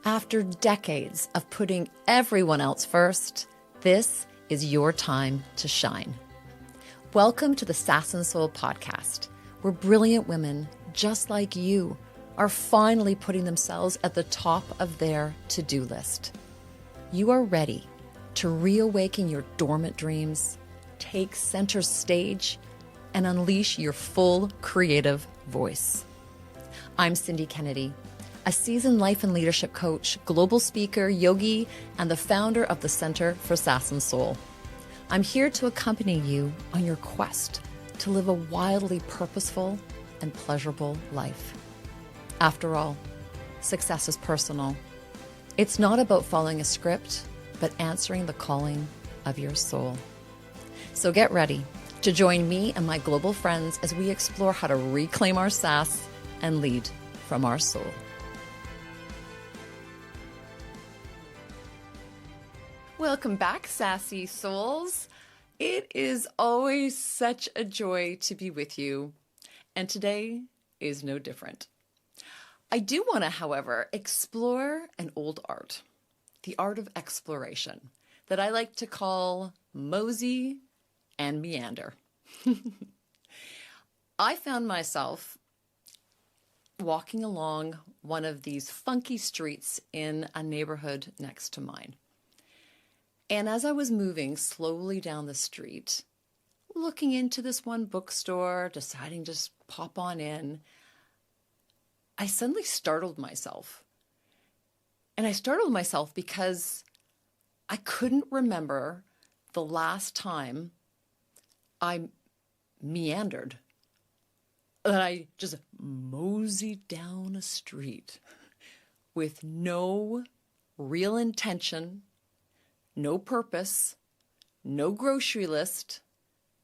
After decades of putting everyone else first, this is your time to shine. Welcome to the Sass and Soul podcast, where brilliant women just like you are finally putting themselves at the top of their to-do list. You are ready to reawaken your dormant dreams, take center stage, and unleash your full creative voice. I'm Cindy Kennedy, a seasoned life and leadership coach, global speaker, yogi, and the founder of the Center for Sass and Soul. I'm here to accompany you on your quest to live a wildly purposeful and pleasurable life. After all, success is personal. It's not about following a script, but answering the calling of your soul. So get ready to join me and my global friends as we explore how to reclaim our sass and lead from our soul. Welcome back, sassy souls. It is always such a joy to be with you, and today is no different. I do want to, however, explore an old art, the art of exploration, that I like to call Mosey and meander. I found myself walking along one of these funky streets in a neighborhood next to mine. And as I was moving slowly down the street, looking into this one bookstore, deciding to just pop on in, I suddenly startled myself. And I startled myself because I couldn't remember the last time I meandered, that I just moseyed down a street with no real intention, no purpose, no grocery list,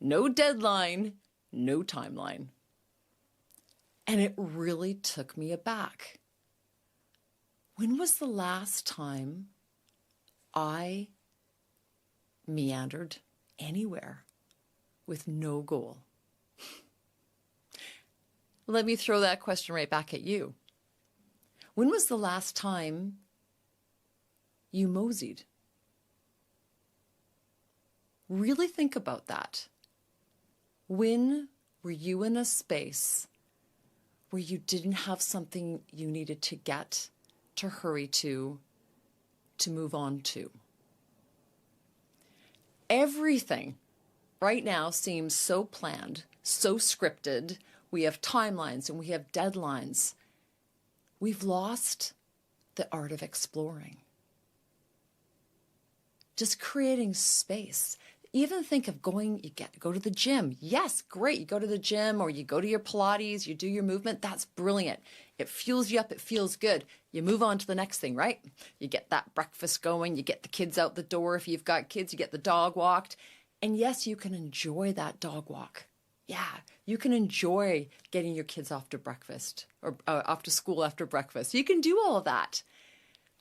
no deadline, no timeline. And it really took me aback. When was the last time I meandered anywhere with no goal? Let me throw that question right back at you. When was the last time you moseyed? Really think about that. When were you in a space where you didn't have something you needed to get, to hurry to move on to? Everything right now seems so planned, so scripted. We have timelines and we have deadlines. We've lost the art of exploring. Just creating space. Even think of go to the gym. Yes, great. You go to the gym or you go to your Pilates, you do your movement. That's brilliant. It fuels you up. It feels good. You move on to the next thing, right? You get that breakfast going. You get the kids out the door. If you've got kids, you get the dog walked. And yes, you can enjoy that dog walk. Yeah, you can enjoy getting your kids off to breakfast or off to school after breakfast. You can do all of that.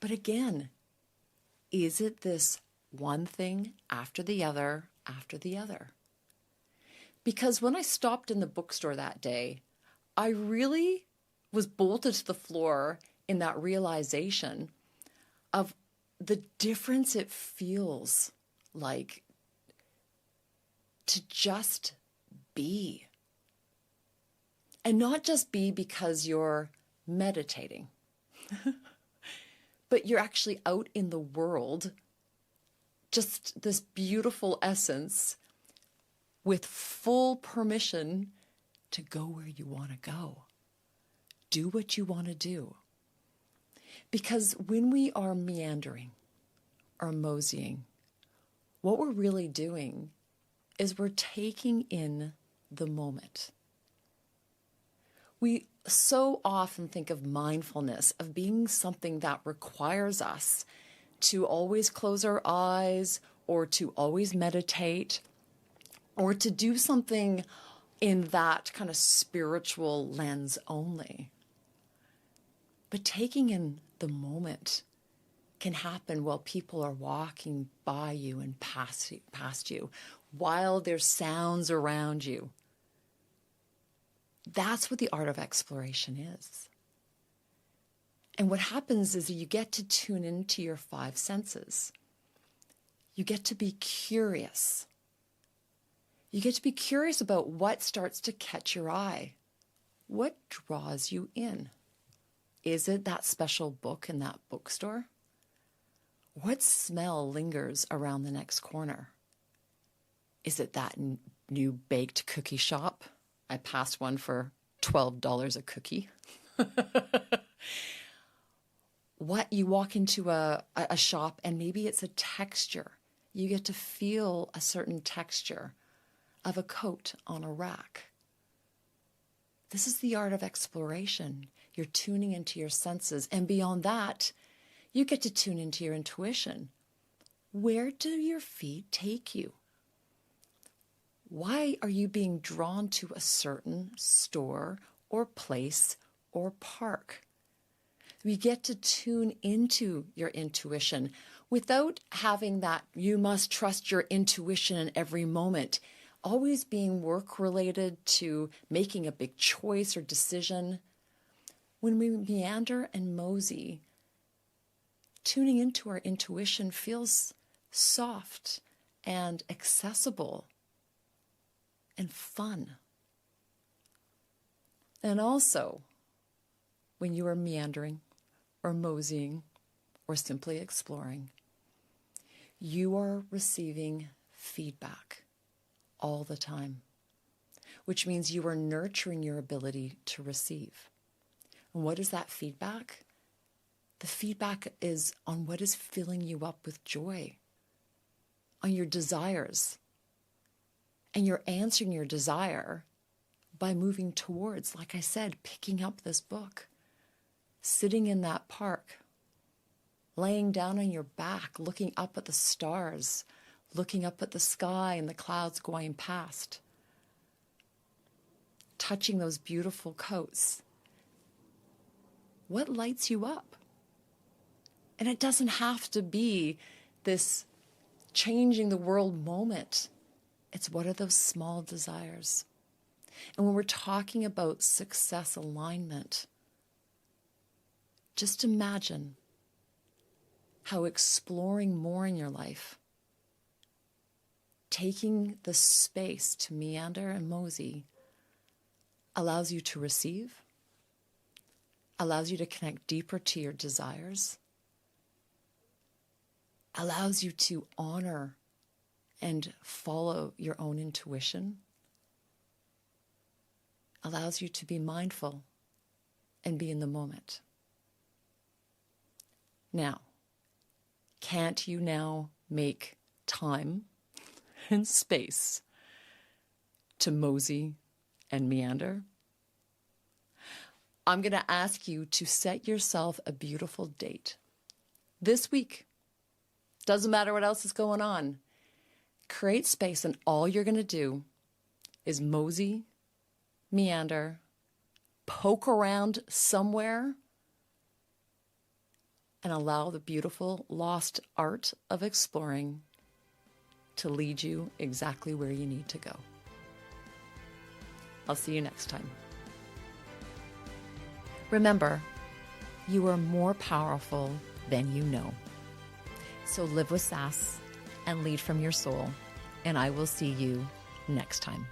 But again, is it this one thing after the other, after the other? Because when I stopped in the bookstore that day, I really was bolted to the floor in that realization of the difference it feels like to just be. And not just be because you're meditating, but you're actually out in the world, just this beautiful essence with full permission to go where you want to go. Do what you want to do. Because when we are meandering or moseying, what we're really doing is we're taking in the moment. We so often think of mindfulness, of being something that requires us to always close our eyes or to always meditate or to do something in that kind of spiritual lens only. But taking in the moment can happen while people are walking by you and past you, while there's sounds around you. That's what the art of exploration is. And what happens is you get to tune into your five senses. You get to be curious. You get to be curious about what starts to catch your eye. What draws you in? Is it that special book in that bookstore? What smell lingers around the next corner? Is it that new baked cookie shop? I passed one for $12 a cookie. What, you walk into a shop and maybe it's a texture. You get to feel a certain texture of a coat on a rack. This is the art of exploration. You're tuning into your senses. And beyond that, you get to tune into your intuition. Where do your feet take you? Why are you being drawn to a certain store or place or park? We get to tune into your intuition without having that you must trust your intuition in every moment, always being work related to making a big choice or decision. When we meander and mosey, tuning into our intuition feels soft and accessible and fun. And also, when you are meandering or moseying or simply exploring, you are receiving feedback all the time, which means you are nurturing your ability to receive. And what is that feedback? The feedback is on what is filling you up with joy, on your desires. And you're answering your desire by moving towards, like I said, picking up this book, sitting in that park, laying down on your back, looking up at the stars, looking up at the sky and the clouds going past, touching those beautiful coats. What lights you up? And it doesn't have to be this changing the world moment. It's what are those small desires? And when we're talking about success alignment, just imagine how exploring more in your life, taking the space to meander and mosey, allows you to receive, allows you to connect deeper to your desires, allows you to honor and follow your own intuition, allows you to be mindful and be in the moment. Now, can't you now make time and space to mosey and meander? I'm going to ask you to set yourself a beautiful date this week. Doesn't matter what else is going on. Create space, and all you're going to do is mosey, meander, poke around somewhere, and allow the beautiful lost art of exploring to lead you exactly where you need to go. I'll see you next time. Remember, you are more powerful than you know. So live with sass and lead from your soul, and I will see you next time.